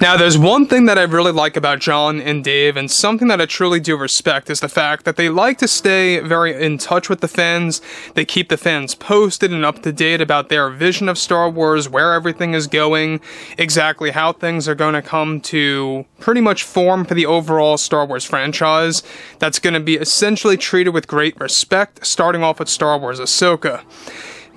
Now, there's one thing that I really like about Jon and Dave, and something that I truly do respect, is the fact that they like to stay very in touch with the fans. They keep the fans posted and up to date about their vision of Star Wars, where everything is going, exactly how things are going to come to pretty much form for the overall Star Wars franchise that's going to be essentially treated with great respect, starting off with Star Wars Ahsoka.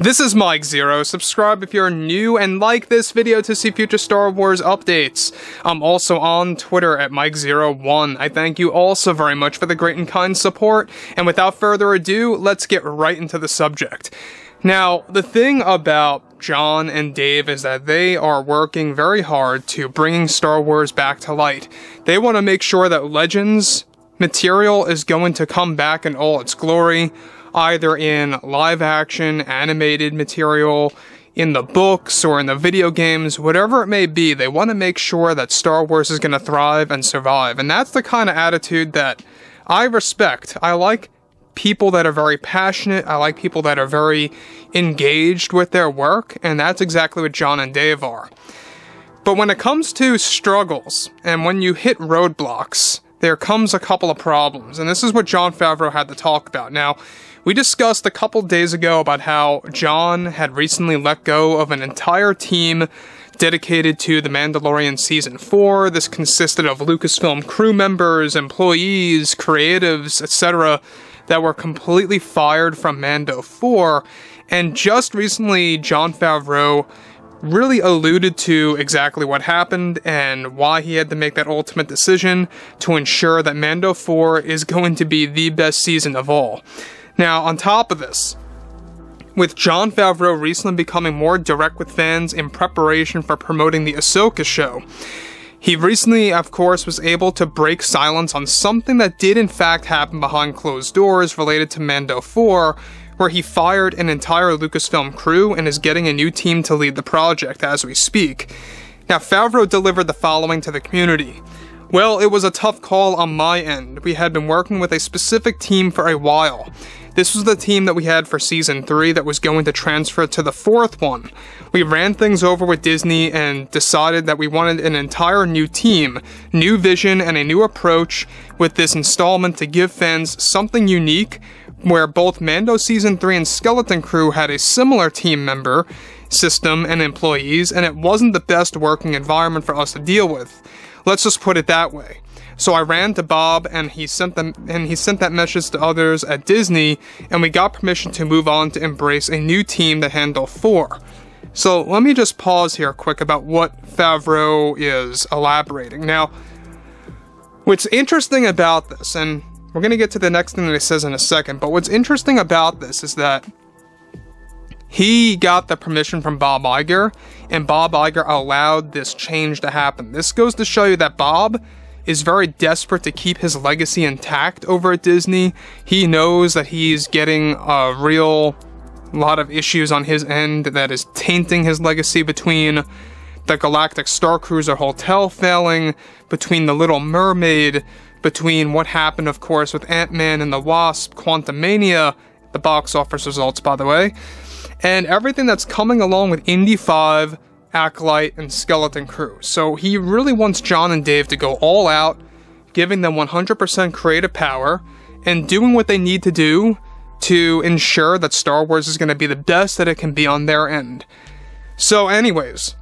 This is Mike Zero. Subscribe if you're new and like this video to see future Star Wars updates. I'm also on Twitter at Mike01. I thank you all so very much for the great and kind support, and without further ado, let's get right into the subject. Now, the thing about Jon and Dave is that they are working very hard to bringing Star Wars back to light. They want to make sure that Legends material is going to come back in all its glory, either in live-action, animated material, in the books, or in the video games, whatever it may be. They want to make sure that Star Wars is going to thrive and survive, and that's the kind of attitude that I respect. I like people that are very passionate, I like people that are very engaged with their work, and that's exactly what Jon and Dave are. But when it comes to struggles, and when you hit roadblocks, there comes a couple of problems, and this is what Jon Favreau had to talk about. Now, we discussed a couple days ago about how Jon had recently let go of an entire team dedicated to The Mandalorian Season 4. This consisted of Lucasfilm crew members, employees, creatives, etc. that were completely fired from Mando 4, and just recently Jon Favreau really alluded to exactly what happened and why he had to make that ultimate decision to ensure that Mando 4 is going to be the best season of all. Now, on top of this, with Jon Favreau recently becoming more direct with fans in preparation for promoting the Ahsoka show, he recently, of course, was able to break silence on something that did in fact happen behind closed doors related to Mando 4, where he fired an entire Lucasfilm crew and is getting a new team to lead the project as we speak. Now, Favreau delivered the following to the community. Well, it was a tough call on my end. We had been working with a specific team for a while. This was the team that we had for Season 3 that was going to transfer to the 4th one. We ran things over with Disney and decided that we wanted an entire new team, new vision, and a new approach with this installment to give fans something unique, where both Mando Season 3 and Skeleton Crew had a similar team member, system, and employees, and it wasn't the best working environment for us to deal with. Let's just put it that way. So I ran to Bob, and he sent that message to others at Disney, and we got permission to move on to embrace a new team to handle 4. So let me just pause here quick about what Favreau is elaborating. Now, what's interesting about this, and we're going to get to the next thing that he says in a second, but what's interesting about this is that he got the permission from Bob Iger, and Bob Iger allowed this change to happen. This goes to show you that Bob is very desperate to keep his legacy intact over at Disney. He knows that he's getting a real lot of issues on his end that is tainting his legacy, between the Galactic Star Cruiser Hotel failing, between The Little Mermaid, between what happened, of course, with Ant-Man and the Wasp, Quantumania, the box office results, by the way, and everything that's coming along with Indy 5, Acolyte, and Skeleton Crew. So he really wants Jon and Dave to go all out, giving them 100% creative power, and doing what they need to do to ensure that Star Wars is going to be the best that it can be on their end. So anyways,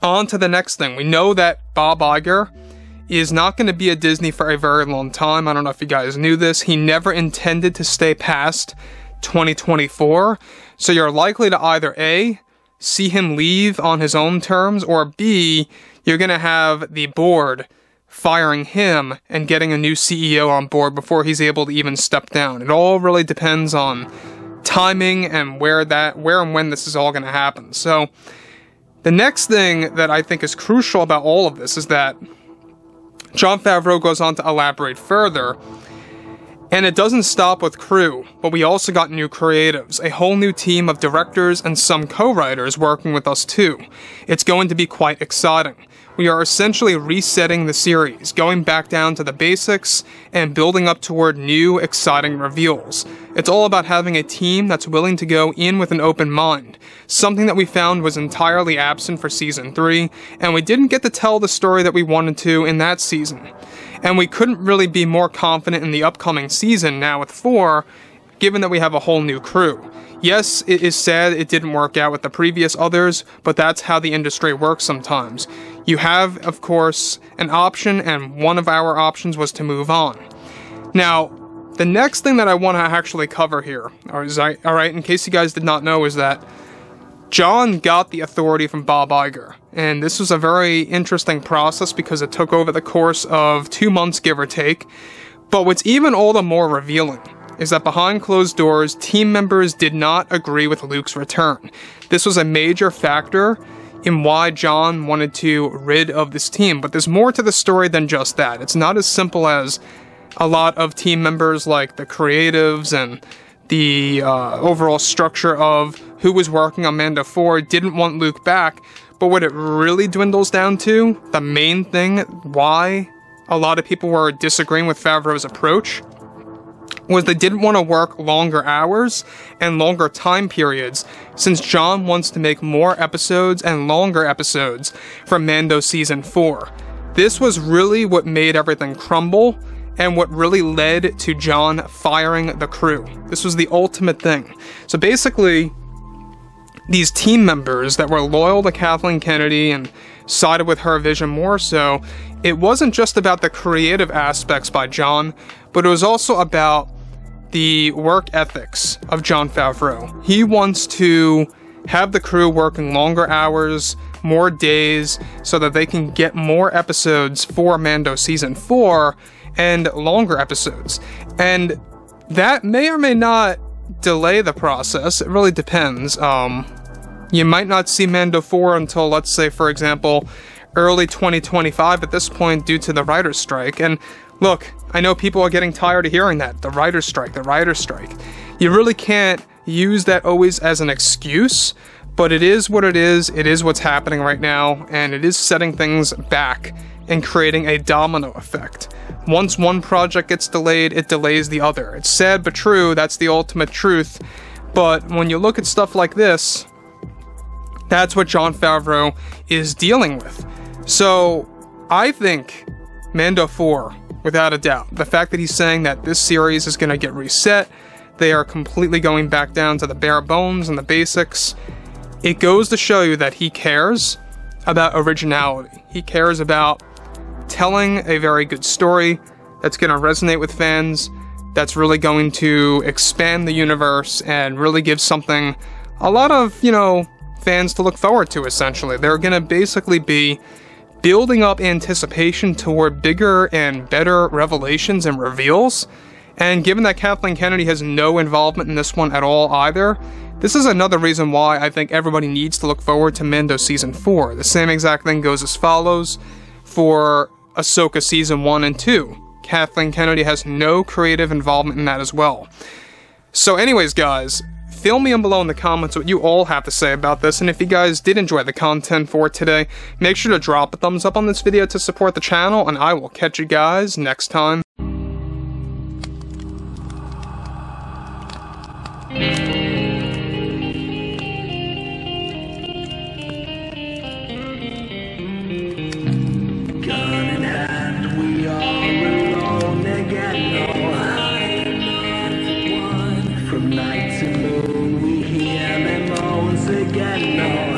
on to the next thing. We know that Bob Iger is not going to be at Disney for a very long time. I don't know if you guys knew this. He never intended to stay past 2024, so you're likely to either A, see him leave on his own terms, or B, you're going to have the board firing him and getting a new CEO on board before he's able to even step down. It all really depends on timing and where and when this is all going to happen. So the next thing that I think is crucial about all of this is that Jon Favreau goes on to elaborate further, and it doesn't stop with crew, but we also got new creatives, a whole new team of directors and some co-writers working with us too. It's going to be quite exciting. we are essentially resetting the series, going back down to the basics and building up toward new, exciting reveals. It's all about having a team that's willing to go in with an open mind, something that we found was entirely absent for Season 3, and we didn't get to tell the story that we wanted to in that season. And we couldn't really be more confident in the upcoming season now with 4, given that we have a whole new crew. Yes, it is sad it didn't work out with the previous others, but that's how the industry works sometimes. You have, of course, an option, and one of our options was to move on. Now, the next thing that I want to actually cover here, alright, in case you guys did not know, is that Jon got the authority from Bob Iger, and this was a very interesting process because it took over the course of 2 months, give or take. But what's even all the more revealing is that behind closed doors, team members did not agree with Luke's return. This was a major factor in why Jon wanted to rid of this team, but there's more to the story than just that. It's not as simple as a lot of team members, like the creatives and the overall structure of who was working on Mando 4 didn't want Luke back, but what it really dwindles down to, the main thing why a lot of people were disagreeing with Favreau's approach, was they didn't want to work longer hours and longer time periods, since Jon wants to make more episodes and longer episodes for Mando Season 4. This was really what made everything crumble, and what really led to Jon firing the crew. This was the ultimate thing. So basically, these team members that were loyal to Kathleen Kennedy and sided with her vision more so, it wasn't just about the creative aspects by Jon, but it was also about the work ethics of Jon Favreau. He wants to have the crew working longer hours, more days, so that they can get more episodes for Mando Season 4, and longer episodes. And that may or may not delay the process. It really depends. You might not see Mando 4 until, let's say, for example, early 2025 at this point due to the writer's strike. And look, I know people are getting tired of hearing that. The writer's strike, the writer's strike. You really can't use that always as an excuse, but it is what it is what's happening right now, and it is setting things back and creating a domino effect. Once one project gets delayed, it delays the other. It's sad but true, that's the ultimate truth. But when you look at stuff like this, that's what Jon Favreau is dealing with. So, I think Mando 4, without a doubt, the fact that he's saying that this series is going to get reset, they are completely going back down to the bare bones and the basics, it goes to show you that he cares about originality. He cares about telling a very good story that's going to resonate with fans, that's really going to expand the universe and really give something a lot of, fans to look forward to, essentially. They're going to basically be building up anticipation toward bigger and better revelations and reveals. And given that Kathleen Kennedy has no involvement in this one at all either, this is another reason why I think everybody needs to look forward to Mando Season 4. The same exact thing goes as follows for Ahsoka Season 1 and 2. Kathleen Kennedy has no creative involvement in that as well. So anyways, guys, fill me in below in the comments what you all have to say about this, and if you guys did enjoy the content for today, make sure to drop a thumbs up on this video to support the channel, and I will catch you guys next time. Night to moon, we hear them moans again. No.